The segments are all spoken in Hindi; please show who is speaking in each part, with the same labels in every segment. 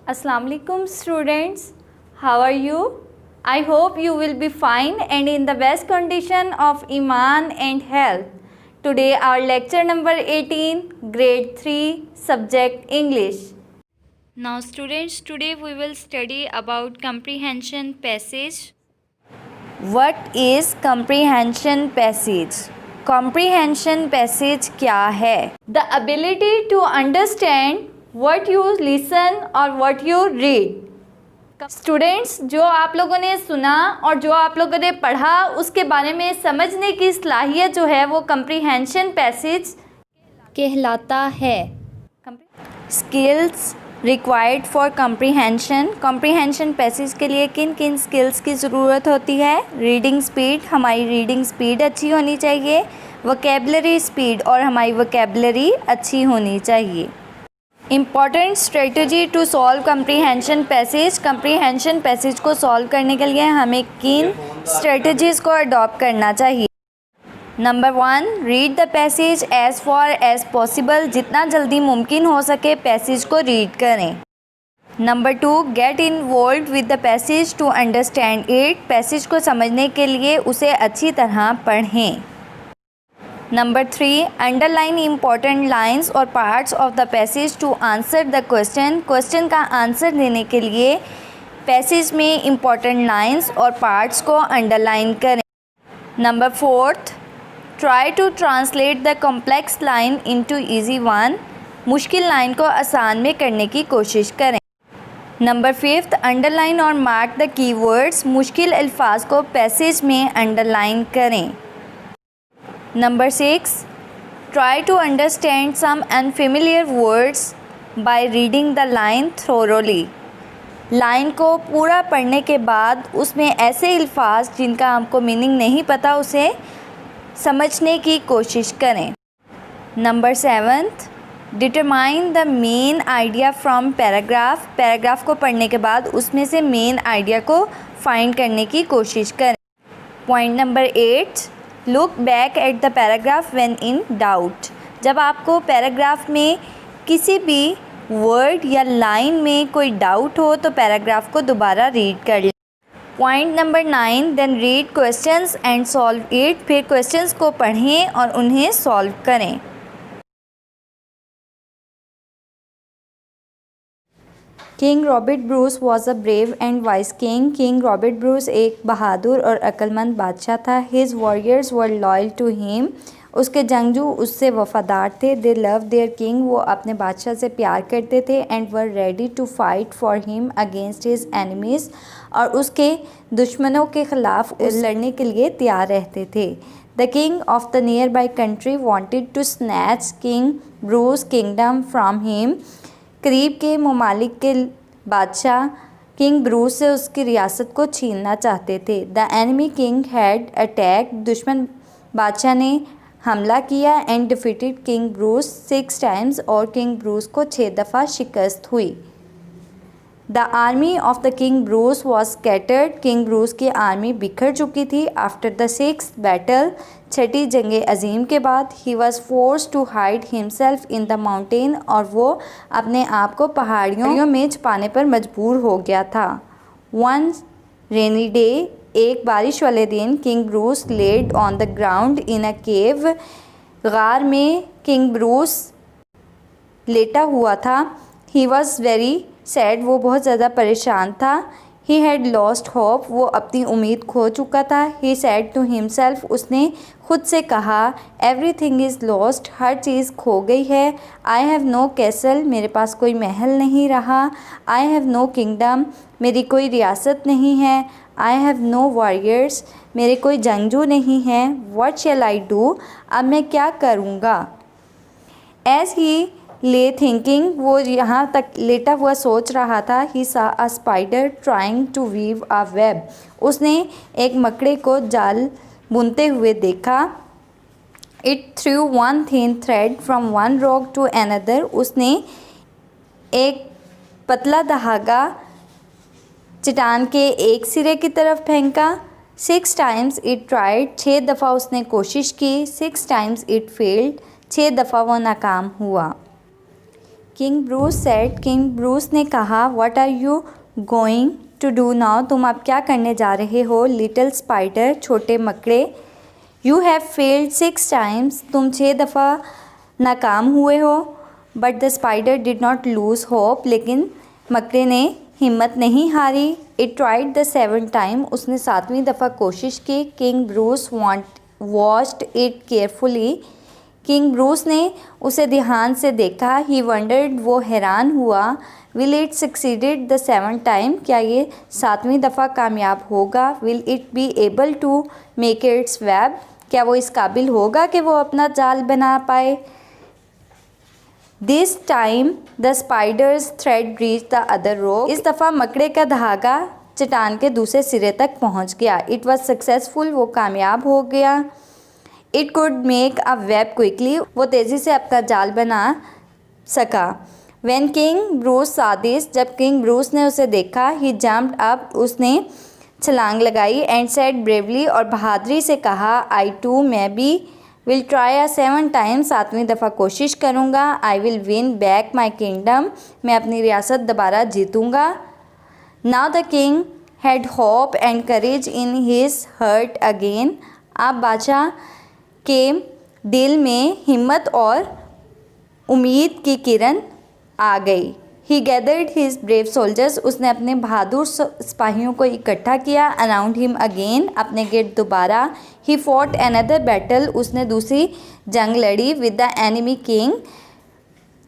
Speaker 1: Assalamu alaikum students, how are you? I hope you will be fine and in the best condition of Iman and health. Today our lecture number 18, grade 3, subject English. Now students, today we will study about comprehension passage. What is comprehension passage? Comprehension passage क्या है? The ability to understand what you listen or what you read. Students, जो आप लोगों ने सुना और जो आप लोगों ने पढ़ा उसके बारे में समझने की सलाहियत जो है वो comprehension passage कहलाता है. Skills required for comprehension passage के लिए किन किन स्किल्स की ज़रूरत होती है? रीडिंग स्पीड, हमारी रीडिंग स्पीड अच्छी होनी चाहिए. वोकेबलरी स्पीड, और हमारी वोकेबलरी अच्छी होनी चाहिए. Important strategy to solve comprehension passage को सॉल्व करने के लिए हमें किन स्ट्रेटजीज़ को अडॉप्ट करना चाहिए? Number 1, read the passage as far as possible, जितना जल्दी मुमकिन हो सके पैसेज को रीड करें. Number 2, get involve with the passage to understand it, passage को समझने के लिए उसे अच्छी तरह पढ़ें. नंबर 3, अंडरलाइन इम्पॉर्टेंट लाइन्स और parts of the passage to answer the question का आंसर देने के लिए पैसेज में इम्पॉर्टेंट लाइन्स और पार्ट्स को अंडरलाइन करें. Number 4, try to translate the complex line into easy one, मुश्किल लाइन को आसान में करने की कोशिश करें. नंबर 5, अंडरलाइन और मार्क द कीवर्ड्स, मुश्किल अल्फाज को पैसेज में अंडरलाइन करें. Number 6, try to understand some unfamiliar words by reading the line thoroughly, line को पूरा पढ़ने के बाद उसमें ऐसे अल्फाज जिनका हमको मीनिंग नहीं पता उसे समझने की कोशिश करें. Number 7, determine the main idea from paragraph को पढ़ने के बाद उसमें से मेन आइडिया को फाइंड करने की कोशिश करें. Point number 8, look back at the paragraph when in doubt, जब आपको पैराग्राफ में किसी भी वर्ड या लाइन में कोई डाउट हो तो पैराग्राफ को दोबारा रीड कर लें. Point number 9, then read questions and solve it, फिर क्वेश्चंस को पढ़ें और उन्हें सॉल्व करें. King Robert Bruce was a brave and wise king, king Robert Bruce एक बहादुर और अक्लमंद बादशाह था. His warriors were loyal to him, उसके जंगजू उससे वफादार थे. दे लव देयर किंग, वो अपने बादशाह से प्यार करते थे. And were ready to fight for him against his enemies, और उसके दुश्मनों के ख़िलाफ़ लड़ने के लिए तैयार रहते थे. The king of the nearby country wanted to snatch king Bruce kingdom from him, करीब के ममालिक के बादशाह किंग ब्रूस से उसकी रियासत को छीनना चाहते थे. The enemy king had attack, दुश्मन बादशाह ने हमला किया. And defeated king Bruce 6 times, और किंग ब्रूस को 6 दफ़ा शिकस्त हुई. The army of the king Bruce was scattered, king Bruce की आर्मी बिखर चुकी थी. आफ्टर द 6th बैटल, 6ठी जंग अजीम के बाद, he was force to hide himself in the mountain, और वो अपने आप को पहाड़ियों में छुपाने पर मजबूर हो गया था. वन रेनी डे, एक बारिश वाले दिन, king Bruce laid on the ground in a cave, गार में किंग ब्रूस लेटा हुआ था. ही वॉज वेरी सैड, वो बहुत ज़्यादा परेशान था. ही हैड लॉस्ट होप, वो अपनी उम्मीद खो चुका था. ही सैड टू हिमसेल्फ, उसने खुद से कहा, एवरीथिंग इज़ लॉस्ट, हर चीज़ खो गई है. आई हैव नो कैसल, मेरे पास कोई महल नहीं रहा. आई हैव नो किंगडम, मेरी कोई रियासत नहीं है. आई हैव नो वॉरियर्स, मेरे कोई जंगजू नहीं हैं. व्हाट शैल आई डू, अब मैं क्या करूँगा. एज ही ले थिंकिंग, वो यहाँ तक लेटा हुआ सोच रहा था. He saw a spider trying to weave a web, उसने एक मकड़े को जाल बुनते हुए देखा. It threw one thin thread from one rock to another, उसने एक पतला धागा चट्टान के एक सिरे की तरफ फेंका. 6 टाइम्स इट ट्राइड, 6 दफ़ा उसने कोशिश की. 6 टाइम्स इट फेल्ड, 6 दफ़ा वो नाकाम हुआ. King Bruce said, king Bruce ने कहा, what are you going to do now, तुम अब क्या करने जा रहे हो, लिटिल स्पाइडर, छोटे मकड़े, यू हैव फेल्ड 6 टाइम्स, तुम 6 दफ़ा नाकाम हुए हो, but the spider did not lose hope, लेकिन मकड़े ने हिम्मत नहीं हारी, it tried the 7th time, उसने 7वीं दफ़ा कोशिश की, king Bruce watched it carefully, king Bruce ने उसे ध्यान से देखा, ही वंडर्ड, वो हैरान हुआ, will it succeeded the 7th time, क्या ये 7वीं दफ़ा कामयाब होगा, will it be able to make its web, क्या वो इस काबिल होगा कि वो अपना जाल बना पाए। This time the spider's thread reach the other rope, इस दफ़ा मकड़े का धागा चट्टान के दूसरे सिरे तक पहुंच गया, इट वॉज सक्सेसफुल, वो कामयाब हो गया, it could make a web quickly, वो तेज़ी से अपना जाल बना सका। When king Bruce saw this, जब किंग ब्रूस ने उसे देखा, ही जंप्ड अप, उसने छलांग लगाई, एंड सेड ब्रेवली, और बहादुरी से कहा, आई टू, मैं भी, विल ट्राई अ 7 टाइम, 7वीं दफ़ा कोशिश करूँगा, I will win back my kingdom, मैं अपनी रियासत दोबारा जीतूँगा। Now the king had hope and courage in his heart again, अब बादशाह के दिल में हिम्मत और उम्मीद की किरण आ गई। ही गैदर्ड हिज ब्रेव सोल्जर्स, उसने अपने बहादुर सिपाहियों को इकट्ठा किया, अराउंड हिम अगेन, अपने गिर्द दोबारा, ही फॉट अनदर बैटल, उसने दूसरी जंग लड़ी, विद द एनिमी किंग,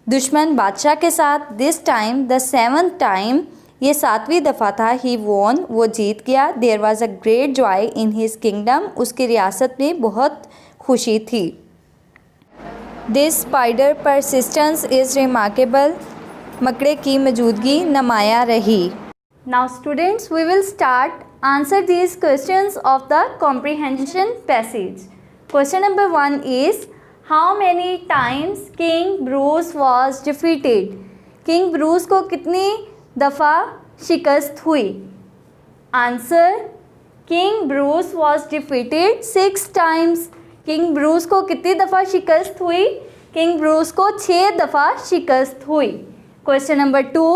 Speaker 1: दुश्मन बादशाह के साथ, this time the 7th time, ये 7वीं दफ़ा था, ही वॉन, वो जीत गया, there was a great joy in his kingdom, उसकी रियासत में बहुत खुशी थी। This spider persistence is remarkable, मकड़े की मौजूदगी नुमाया रही। Now students, we will start answer these questions of the comprehension passage. Question number 1 is, how many times king Bruce was defeated, king Bruce को कितनी दफ़ा शिकस्त हुई। Answer, king Bruce was defeated 6 times, king Bruce को कितनी दफ़ा शिकस्त हुई, किंग ब्रूस को 6 दफ़ा शिकस्त हुई। Question number 2,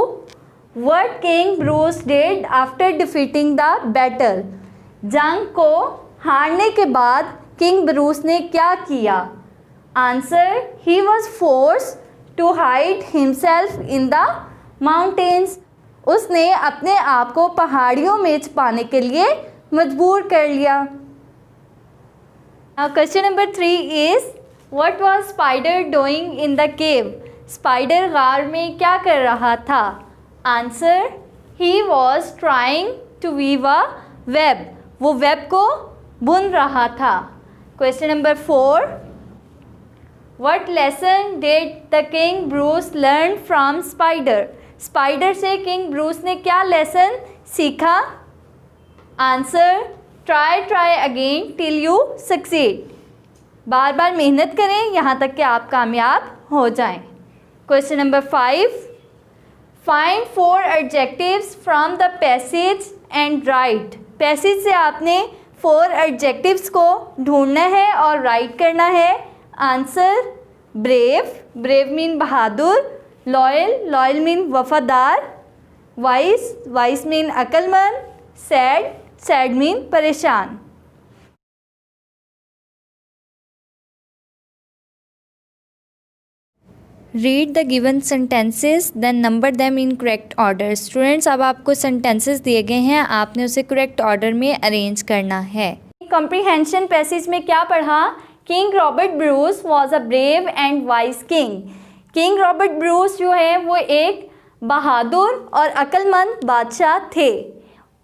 Speaker 1: what king Bruce did after defeating the battle, जंग को हारने के बाद किंग ब्रूस ने क्या किया। Answer, he was force to hide himself in the mountains, उसने अपने आप को पहाड़ियों में छिपाने के लिए मजबूर कर लिया। Question number 3 is, what was spider doing in the cave, spider गार में क्या कर रहा था। Answer, he was trying to weave a web, वो वेब को बुन रहा था। Question number 4, what lesson did the king Bruce learn from spider, spider से किंग ब्रूस ने क्या लेसन सीखा। Answer, try again till you succeed, बार बार मेहनत करें यहाँ तक कि आप कामयाब हो जाएं। Question number 5, find 4 adjectives from the passage and right, passage से आपने 4 एडजेक्टिव्स को ढूंढना है और राइट करना है। आंसर, ब्रेव, ब्रेव मीन बहादुर, लॉयल, लॉयल मीन वफादार, वाइस, वाइस मीन अक्लमंद, सैड, सैड मीन परेशान। Read the given sentences then number them in correct order. Students, अब आपको सेंटेंसेस दिए गए हैं, आपने उसे करेक्ट ऑर्डर में अरेंज करना है। कॉम्प्रीहेंशन पैसेज में क्या पढ़ा, king Robert Bruce was a brave and wise king, king Robert Bruce जो है वो एक बहादुर और अक्लमंद बादशाह थे,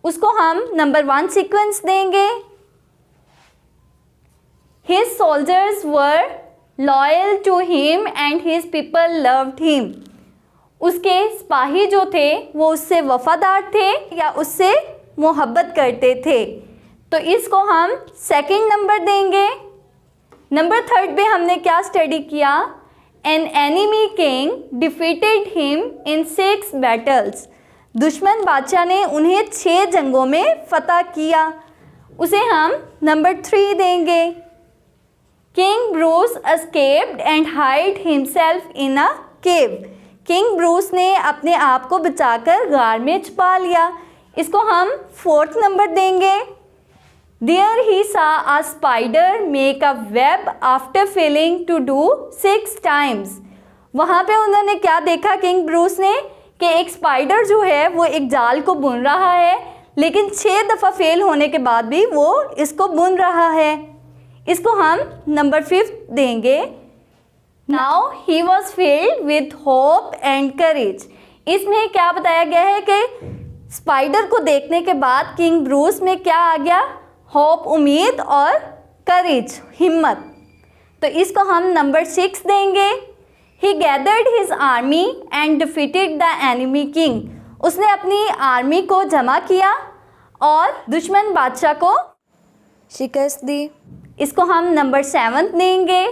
Speaker 1: उसको हम नंबर 1 सीक्वेंस देंगे। His soldiers were loyal to him and his people loved him, उसके सिपाही जो थे वो उससे वफादार थे या उससे मोहब्बत करते थे, तो इसको हम 2nd नंबर देंगे। नंबर 3rd पे हमने क्या स्टडी किया, an enemy king defeated him in 6 battles, दुश्मन बादशाह ने उन्हें 6 जंगों में फतह किया, उसे हम नंबर 3 देंगे। King Bruce escaped and hide himself in a cave, king Bruce ने अपने आप को बचाकर गार में छुपा लिया। इसको हम 4th नंबर देंगे। There he saw a spider make a web after failing to do 6 times. वहाँ पे उन्होंने क्या देखा किंग ब्रूस ने कि एक स्पाइडर जो है वो एक जाल को बुन रहा है, लेकिन 6 दफ़ा फेल होने के बाद भी वो इसको बुन रहा है। इसको हम नंबर 5 देंगे। Now he was filled with hope and करेज। इसमें क्या बताया गया है कि स्पाइडर को देखने के बाद किंग ब्रूस में क्या आ गया? होप, उम्मीद, और करेज, हिम्मत। तो इसको हम नंबर 6 देंगे। He gathered his army and defeated the enemy king. उसने अपनी आर्मी को जमा किया और दुश्मन बादशाह को शिकस्त दी। इसको हम नंबर 7 देंगे।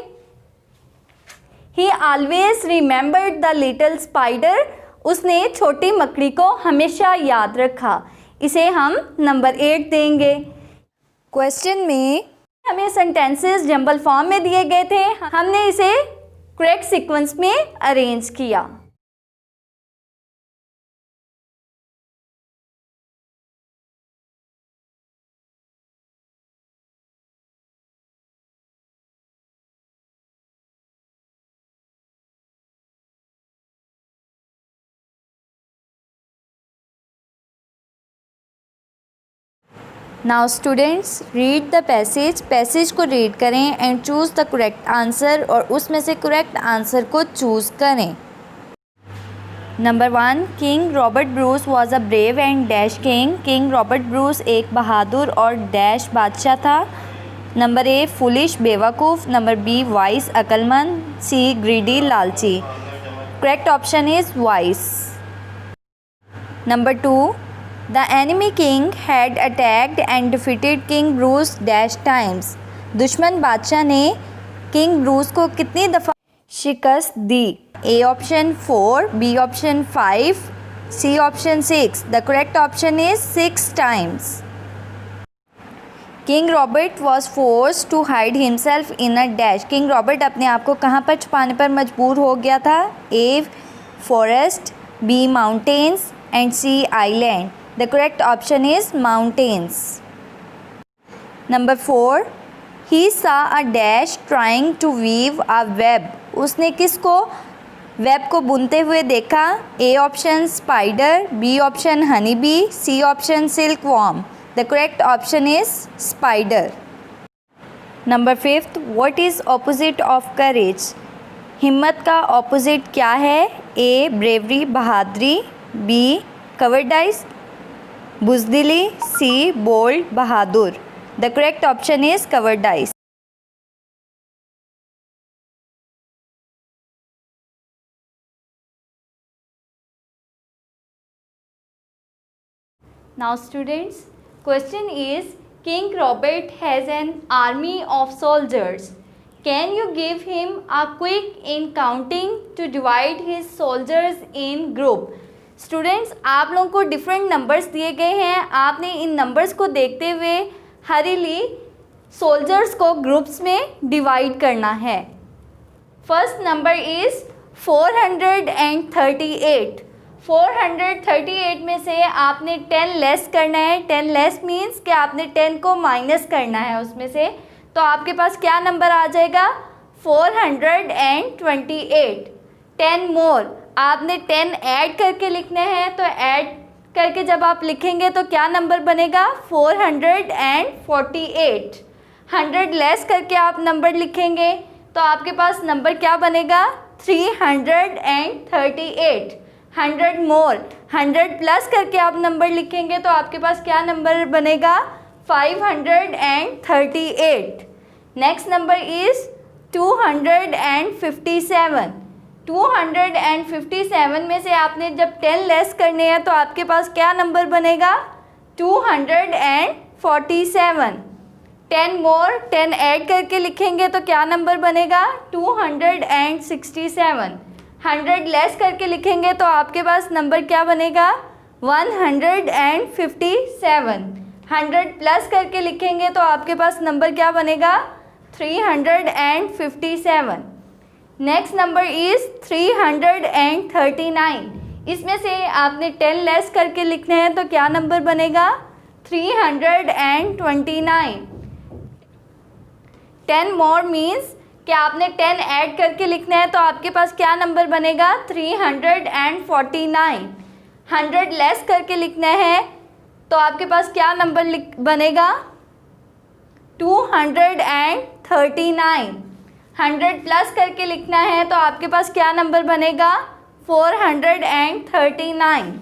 Speaker 1: ही always remembered the little spider. उसने छोटी मकड़ी को हमेशा याद रखा। इसे हम नंबर 8 देंगे। क्वेश्चन में हमें सेंटेंसेस जंबल फॉर्म में दिए गए थे, हमने इसे करेक्ट सीक्वेंस में अरेंज किया। Now students read the passage को रीड करें and choose the correct answer, और उसमें से करेक्ट आंसर को चूज़ करें। Number 1, king Robert Bruce was a brave and dash king. King Robert Bruce एक बहादुर और डैश बादशाह था। नंबर ए, फुलिश बेवकूफ़। नंबर बी, वाइस अक्लमंद। सी, ग्रीडी लालची। Correct option is wise. Number 2, The enemy king had attacked and defeated King Bruce dash times. दुश्मन बादशाह ने किंग ब्रूस को कितनी दफ़ा शिकस्त दी? A option 4, B option 5, C option 6। The correct option is 6 times. King Robert was force to hide himself in a dash. King Robert अपने आप को कहाँ पर छुपाने पर मजबूर हो गया था? A forest, B mountains, and C island. The correct option is mountains. Number 4, he saw a dash trying to weave a web. उसने किसको वेब को बुनते हुए देखा? A option spider, B option honey bee, C option silkworm. The correct option is spider. Number 5, what is opposite of courage? हिम्मत का ऑपोजिट क्या है? ए ब्रेवरी, बहादुरी, बी कवर्डाइज, बुजदिली, सी बोल्ड, बहादुर। The correct option is cowardice. Now students, question is king Robert has an army of soldiers. Can you give him a quick in counting to divide his soldiers in group. Students, आप लोगों को डिफरेंट नंबर्स दिए गए हैं. आपने इन नंबर्स को देखते हुए हरीली सोल्जर्स को ग्रुप्स में डिवाइड करना है. First number is 438. 438 में से आपने 10 लेस करना है. 10 लेस मीन्स कि आपने 10 को माइनस करना है उसमें से. तो आपके पास क्या नंबर आ जाएगा? 428. 10 मोर, आपने 10 ऐड करके लिखने हैं. तो ऐड करके जब आप लिखेंगे तो क्या नंबर बनेगा? 448. 100 लेस करके आप नंबर लिखेंगे तो आपके पास नंबर क्या बनेगा? 338. 100 मोर, 100 प्लस करके आप नंबर लिखेंगे तो आपके पास क्या नंबर बनेगा? 538. Next number is 257. 257 में से आपने जब 10 लेस करने हैं तो आपके पास क्या नंबर बनेगा? 247. 10 मोर, 10 ऐड करके लिखेंगे तो क्या नंबर बनेगा? 267. 100 लेस करके लिखेंगे तो आपके पास नंबर क्या बनेगा? 157. 100 प्लस करके लिखेंगे तो आपके पास नंबर क्या बनेगा? 357. Next number is 339। इसमें से आपने 10 लेस करके लिखना है तो क्या नंबर बनेगा? 329। 10 मोर मीन्स कि आपने 10 ऐड करके लिखना है तो आपके पास क्या नंबर बनेगा? 349। 100 लेस करके लिखना है तो आपके पास क्या नंबर बनेगा? 239। 100 प्लस करके लिखना है तो आपके पास क्या नंबर बनेगा? 439।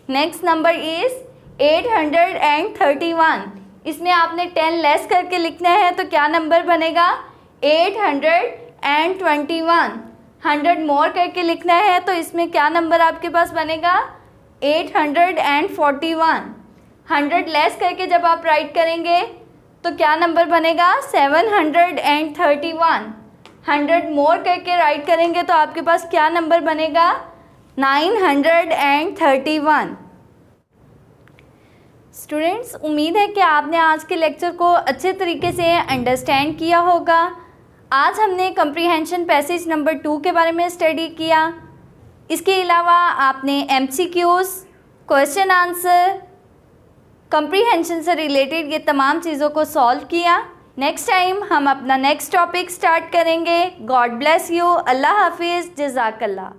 Speaker 1: Next number is 831। इसमें आपने 10 लेस करके लिखना है तो क्या नंबर बनेगा? 821। 100 मोर करके लिखना है तो इसमें क्या नंबर आपके पास बनेगा? 841। 100 लेस करके जब आप राइट करेंगे तो क्या नंबर बनेगा? 731। 100 मोर करके राइट करेंगे तो आपके पास क्या नंबर बनेगा? 931। स्टूडेंट्स, उम्मीद है कि आपने आज के लेक्चर को अच्छे तरीके से अंडरस्टैंड किया होगा। आज हमने कम्प्रीहेंशन पैसेज नंबर 2 के बारे में स्टडी किया। इसके अलावा आपने MCQs, क्वेश्चन आंसर, कम्प्रीहेंशन से रिलेटेड ये तमाम चीज़ों को सॉल्व किया। नेक्स्ट टाइम हम अपना नेक्स्ट टॉपिक स्टार्ट करेंगे। God bless you. अल्लाह हाफिज़। जज़ाकल्लाह।